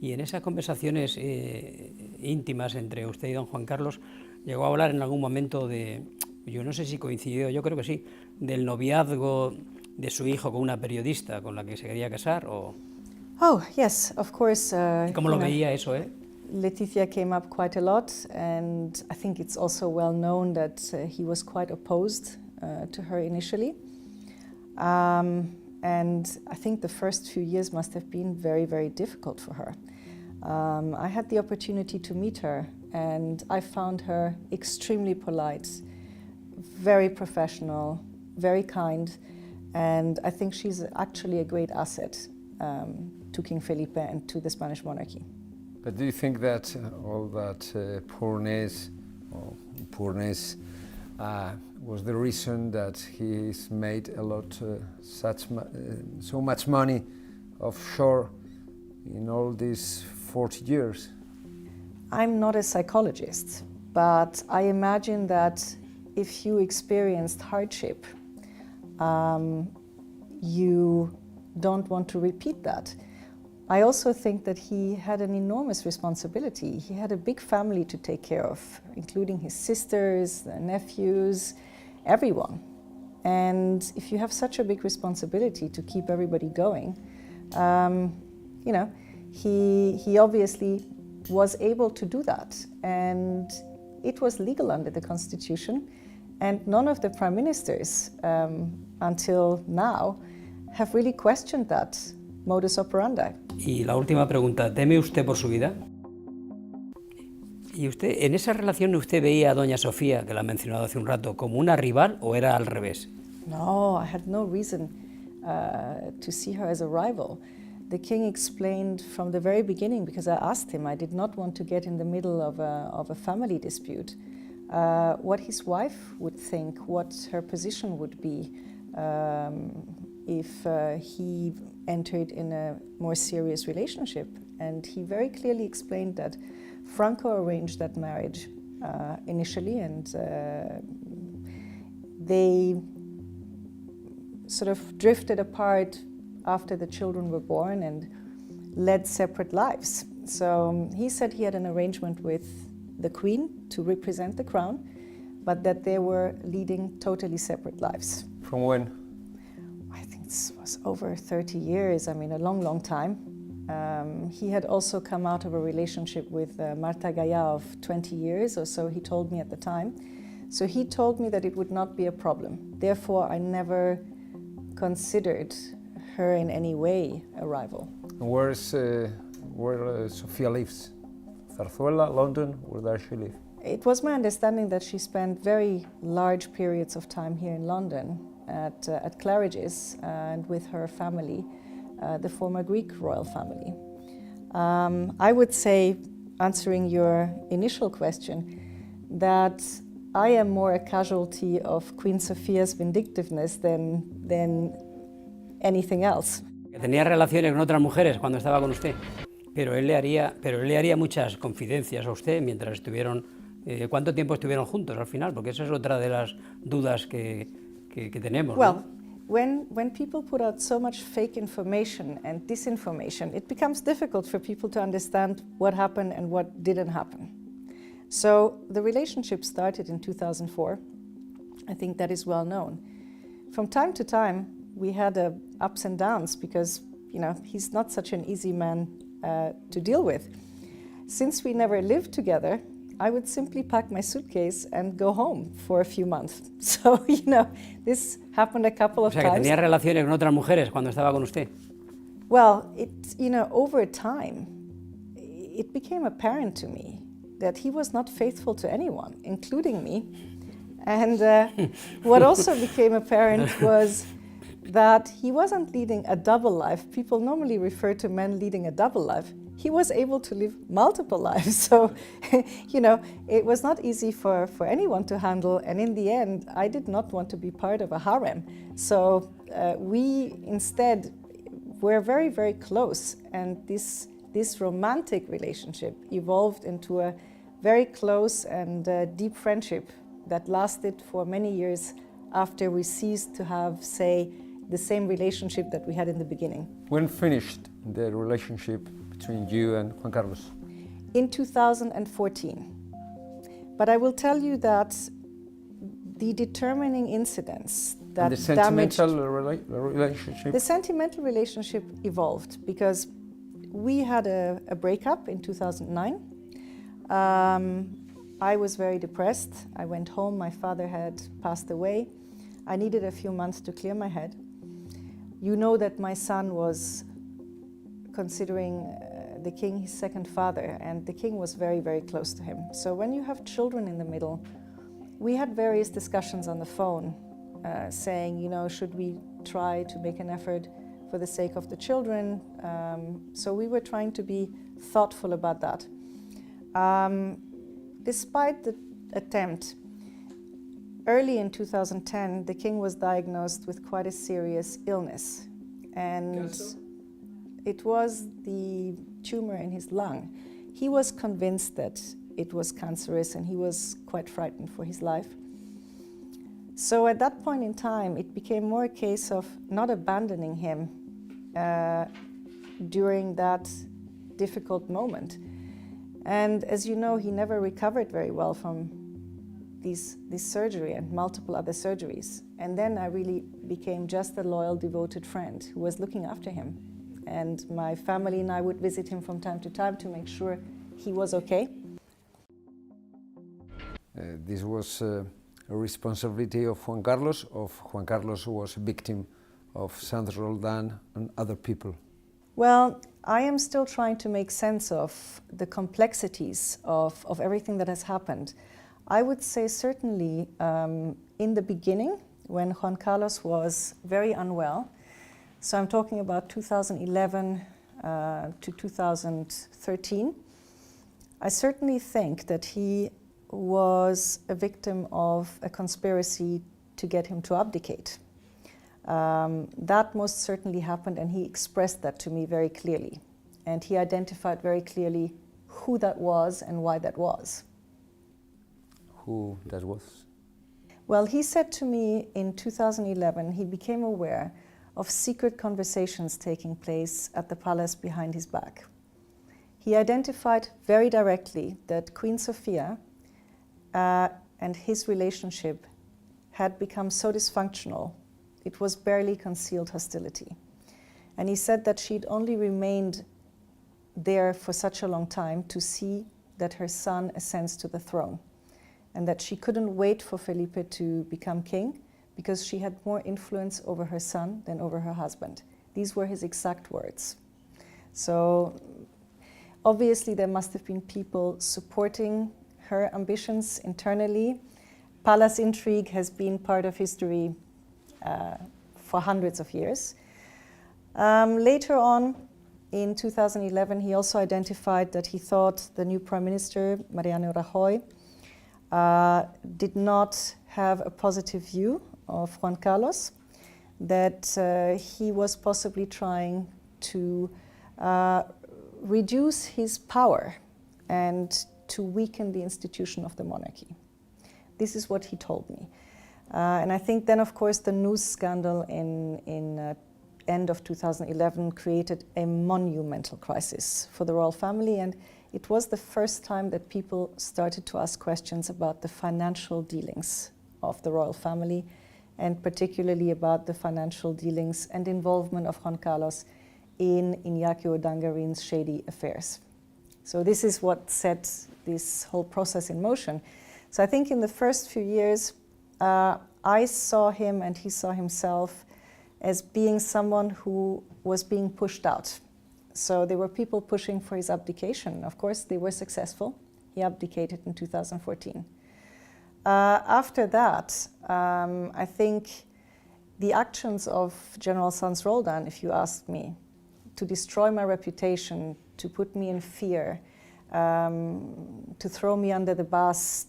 Y en esas conversaciones íntimas entre usted y don Juan Carlos, llegó a hablar en algún momento de, yo no sé si coincidió, yo creo que sí, del noviazgo de su hijo con una periodista con la que se quería casar, o... Oh, yes, of course. ¿Y cómo lo veía eso, Letizia came up quite a lot, and I think it's also well known that he was quite opposed to her initially. And I think the first few years must have been very, very difficult for her. I had the opportunity to meet her, and I found her extremely polite, very professional, very kind, and I think she's actually a great asset to King Felipe and to the Spanish monarchy. But do you think that all that poorness was the reason that he's made a lot, so much money offshore in all these 40 years? I'm not a psychologist, but I imagine that if you experienced hardship, you don't want to repeat that. I also think that he had an enormous responsibility. He had a big family to take care of, including his sisters, the nephews, everyone. And if you have such a big responsibility to keep everybody going, you know, he obviously was able to do that. And it was legal under the Constitution. And none of the prime ministers until now have really questioned that modus operandi. Y la última pregunta, ¿teme usted por su vida? ¿Y usted, en esa relación, usted veía a doña Sofía, que la ha mencionado hace un rato, como una rival o era al revés? No, I had no reason to see her as a rival. The king explained from the very beginning, because I asked him, I did not want to get in the middle of a family dispute, what his wife would think, what her position would be if he entered in a more serious relationship. And he very clearly explained that Franco arranged that marriage initially, and they sort of drifted apart after the children were born and led separate lives. So he said he had an arrangement with the Queen to represent the crown, but that they were leading totally separate lives. From when? I think it was over 30 years, I mean a long, long time. He had also come out of a relationship with Marta Gaya of 20 years or so, he told me at the time. So he told me that it would not be a problem. Therefore, I never considered her in any way a rival. And where Sofia lives? Zarzuela, London, where does she live? It was my understanding that she spent very large periods of time here in London at Claridge's and with her family, the former Greek royal family. I would say, answering your initial question, that I am more a casualty of Queen Sophia's vindictiveness than anything else. Tenía relaciones con otras mujeres cuando estaba con usted, pero él le haría muchas confidencias a usted mientras estuvieron. ¿Cuánto tiempo estuvieron juntos al final? Porque esa es otra de las dudas que tenemos. Well, ¿no? when people put out so much fake information and disinformation, it becomes difficult for people to understand what happened and what didn't happen. So the relationship started in 2004. I think that is well known. From time to time, we had ups and downs because, you know, he's not such an easy man to deal with. Since we never lived together, I would simply pack my suitcase and go home for a few months. So, you know, this happened a couple of times. O sea, que tenía relaciones con otras mujeres cuando estaba con usted. Well, you know, over time, it became apparent to me that he was not faithful to anyone, including me. And what also became apparent was that he wasn't leading a double life. People normally refer to men leading a double life. He was able to live multiple lives. So, you know, it was not easy for anyone to handle. And in the end, I did not want to be part of a harem. So we instead were very, very close. And this romantic relationship evolved into a very close and deep friendship that lasted for many years after we ceased to have, say, the same relationship that we had in the beginning. When finished the relationship between you and Juan Carlos? In 2014. But I will tell you that the determining incidents that And the sentimental damaged relationship? the sentimental relationship evolved because we had a breakup in 2009. I was very depressed. I went home, my father had passed away. I needed a few months to clear my head. You know that my son was considering the king his second father, and the king was very, very close to him. So when you have children in the middle, we had various discussions on the phone saying, you know, should we try to make an effort for the sake of the children? So we were trying to be thoughtful about that. Despite the attempt, early in 2010, the king was diagnosed with quite a serious illness. And it was the tumor in his lung. He was convinced that it was cancerous and he was quite frightened for his life. So at that point in time, it became more a case of not abandoning him during that difficult moment. And as you know, he never recovered very well from this surgery and multiple other surgeries. And then I really became just a loyal, devoted friend who was looking after him. And my family and I would visit him from time to make sure he was okay. This was a responsibility of Juan Carlos, was a victim of Sanz Roldán and other people? Well, I am still trying to make sense of the complexities of everything that has happened. I would say certainly in the beginning, when Juan Carlos was very unwell, so I'm talking about 2011 to 2013, I certainly think that he was a victim of a conspiracy to get him to abdicate. That most certainly happened, and he expressed that to me very clearly. And he identified very clearly who that was and why that was. Who that was? Well, he said to me in 2011, he became aware of secret conversations taking place at the palace behind his back. He identified very directly that Queen Sofia and his relationship had become so dysfunctional, it was barely concealed hostility. And he said that she'd only remained there for such a long time to see that her son ascends to the throne, and that she couldn't wait for Felipe to become king because she had more influence over her son than over her husband. These were his exact words. So obviously there must have been people supporting her ambitions internally. Palace intrigue has been part of history for hundreds of years. Later on, in 2011, he also identified that he thought the new Prime Minister, Mariano Rajoy, did not have a positive view of Juan Carlos, that he was possibly trying to reduce his power and to weaken the institution of the monarchy. This is what he told me. And I think then, of course, the news scandal in end of 2011 created a monumental crisis for the royal family, and it was the first time that people started to ask questions about the financial dealings of the royal family, and particularly about the financial dealings and involvement of Juan Carlos in Iñaki Urdangarin's shady affairs. So this is what set this whole process in motion. So I think in the first few years, I saw him and he saw himself as being someone who was being pushed out. So there were people pushing for his abdication. Of course, they were successful. He abdicated in 2014. After that, I think the actions of General Sanz Roldán, if you ask me, to destroy my reputation, to put me in fear, to throw me under the bus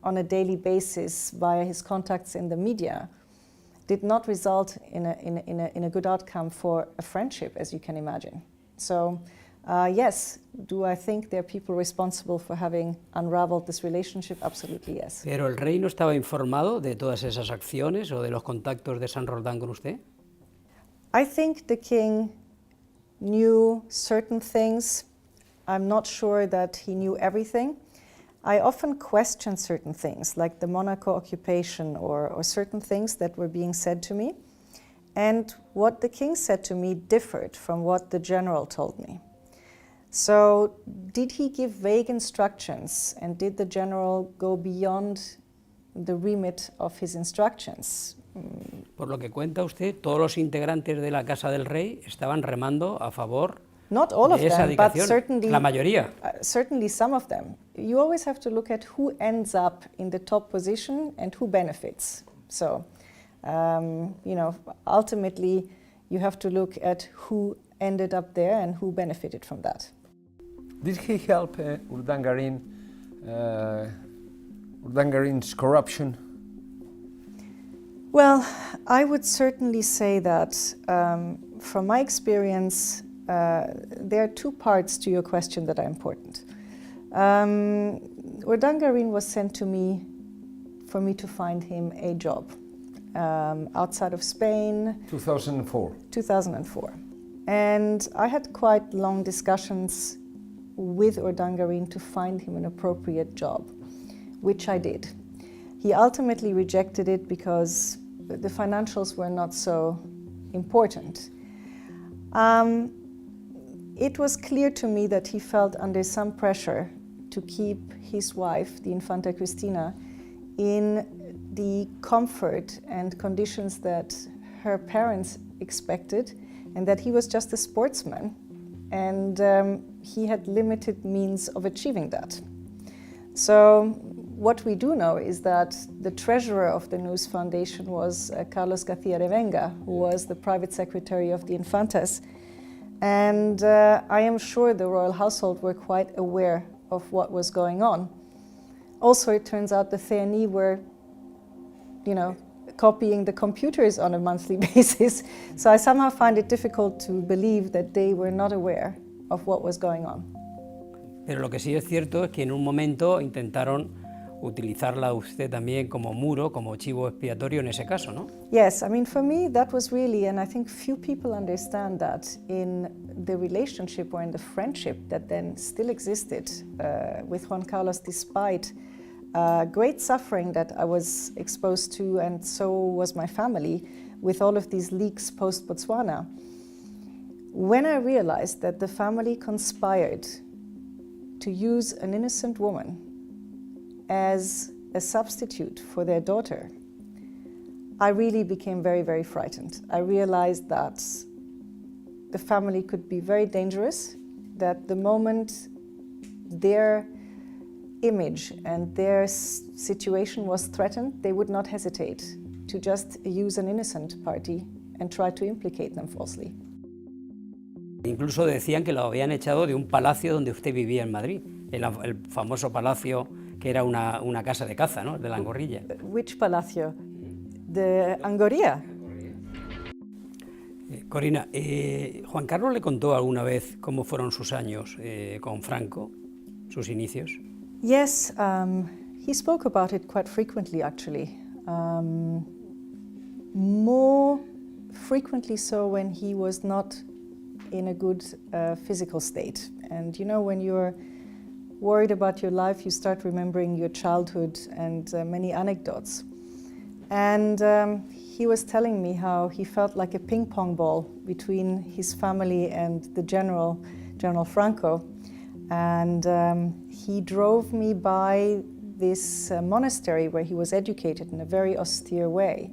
on a daily basis via his contacts in the media, did not result in a good outcome for a friendship, as you can imagine. So, yes, do I think there are people responsible for having unraveled this relationship? Absolutely, yes. ¿Pero el rey no estaba informado de todas esas acciones o de los contactos de Sanz Roldán con usted? I think the king knew certain things. I'm not sure that he knew everything. I often question certain things, like the Monaco occupation or certain things that were being said to me. And what the king said to me differed from what the general told me. So did he give vague instructions, and did the general go beyond the remit of his instructions? Por lo que cuenta usted, todos los integrantes de la Casa del Rey estaban remando a favor Not all of de esa them, but dedicación, certainly, la mayoría. Certainly some of them. You always have to look at who ends up in the top position and who benefits. So, ultimately, you have to look at who ended up there and who benefited from that. Did he help Urdangarin's corruption? Well, I would certainly say that from my experience, there are two parts to your question that are important. Urdangarin was sent to me for me to find him a job outside of Spain. 2004. 2004. And I had quite long discussions with Urdangarin to find him an appropriate job, which I did. He ultimately rejected it because the financials were not so important. It was clear to me that he felt under some pressure to keep his wife, the Infanta Cristina, in the comfort and conditions that her parents expected, and that he was just a sportsman, and he had limited means of achieving that. So what we do know is that the treasurer of the News Foundation was Carlos García Revenga, who was the private secretary of the Infantas. And I am sure the royal household were quite aware of what was going on. Also, it turns out the CNI were, copying the computers on a monthly basis. So I somehow find it difficult to believe that they were not aware of what was going on. Pero lo que sí es cierto es que en un momento intentaron utilizarla usted también como muro, como chivo expiatorio en ese caso, ¿no? Yes, I mean, for me that was really, and I think few people understand that, in the relationship or in the friendship that then still existed with Juan Carlos, despite great suffering that I was exposed to, and so was my family, with all of these leaks post-Botswana. When I realized that the family conspired to use an innocent woman as a substitute for their daughter, I really became very, very frightened. I realized that the family could be very dangerous, that the moment their image and their situation was threatened, they would not hesitate to just use an innocent party and try to implicate them falsely. Incluso decían que lo habían echado de un palacio donde usted vivía en Madrid, el famoso palacio que era una casa de caza, ¿no? De la Angorrilla. Which palacio? The Angorilla. Corinna, ¿Juan Carlos le contó alguna vez cómo fueron sus años con Franco, sus inicios? Yes, he spoke about it quite frequently, actually. More frequently so when he was not in a good physical state. And when you're worried about your life, you start remembering your childhood and many anecdotes. And he was telling me how he felt like a ping pong ball between his family and the General Franco. And he drove me by this monastery where he was educated in a very austere way.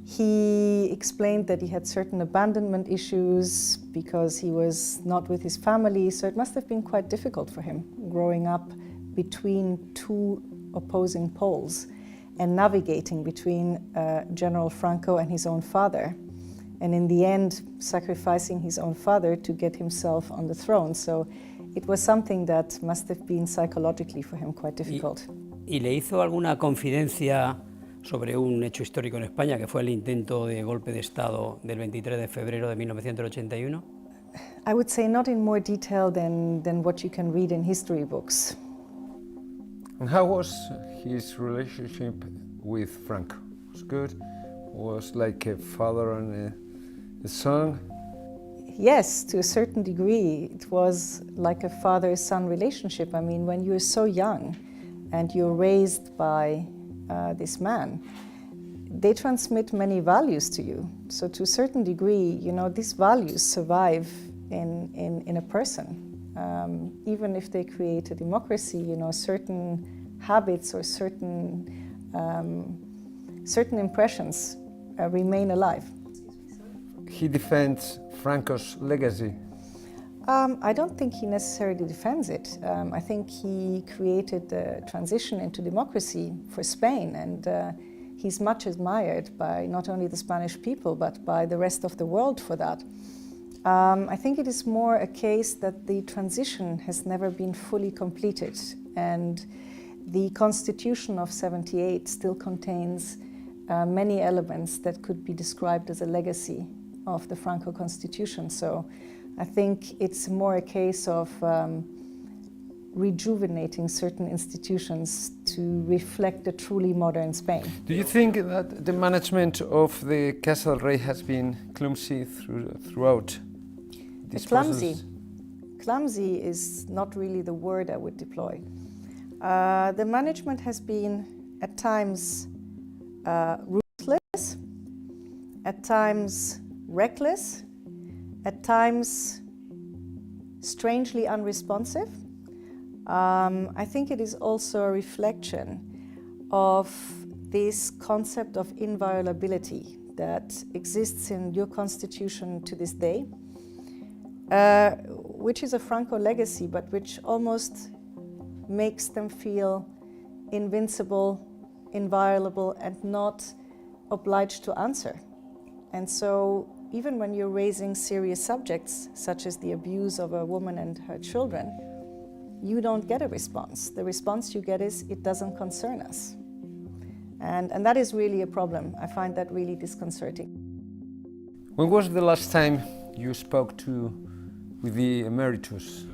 He explained that he had certain abandonment issues because he was not with his family, so it must have been quite difficult for him growing up between two opposing poles and navigating between General Franco and his own father, and in the end sacrificing his own father to get himself on the throne. So it was something that must have been psychologically for him quite difficult. ¿Y le hizo alguna confidencia sobre un hecho histórico en España, que fue el intento de golpe de Estado del 23 de febrero de 1981? I would say not in more detail than what you can read in history books. And how was his relationship with Franco? Was good? Was like a father and the song? Yes, to a certain degree, it was like a father-son relationship. I mean, when you're so young and you're raised by this man, they transmit many values to you. So to a certain degree, you know, these values survive in a person. Even if they create a democracy, you know, certain habits or certain impressions remain alive. He defends Franco's legacy. I don't think he necessarily defends it. I think he created a transition into democracy for Spain, and he's much admired by not only the Spanish people but by the rest of the world for that. I think it is more a case that the transition has never been fully completed, and the Constitution of '78 still contains many elements that could be described as a legacy of the Franco Constitution. So I think it's more a case of rejuvenating certain institutions to reflect a truly modern Spain. Do you think that the management of the Casa del Rey has been clumsy throughout this process? Clumsy is not really the word I would deploy. The management has been at times ruthless, at times reckless, at times strangely unresponsive. I think it is also a reflection of this concept of inviolability that exists in your constitution to this day, which is a Franco legacy, but which almost makes them feel invincible, inviolable, and not obliged to answer. And so even when you're raising serious subjects, such as the abuse of a woman and her children, you don't get a response. The response you get is, it doesn't concern us. And that is really a problem. I find that really disconcerting. When was the last time you spoke with the emeritus?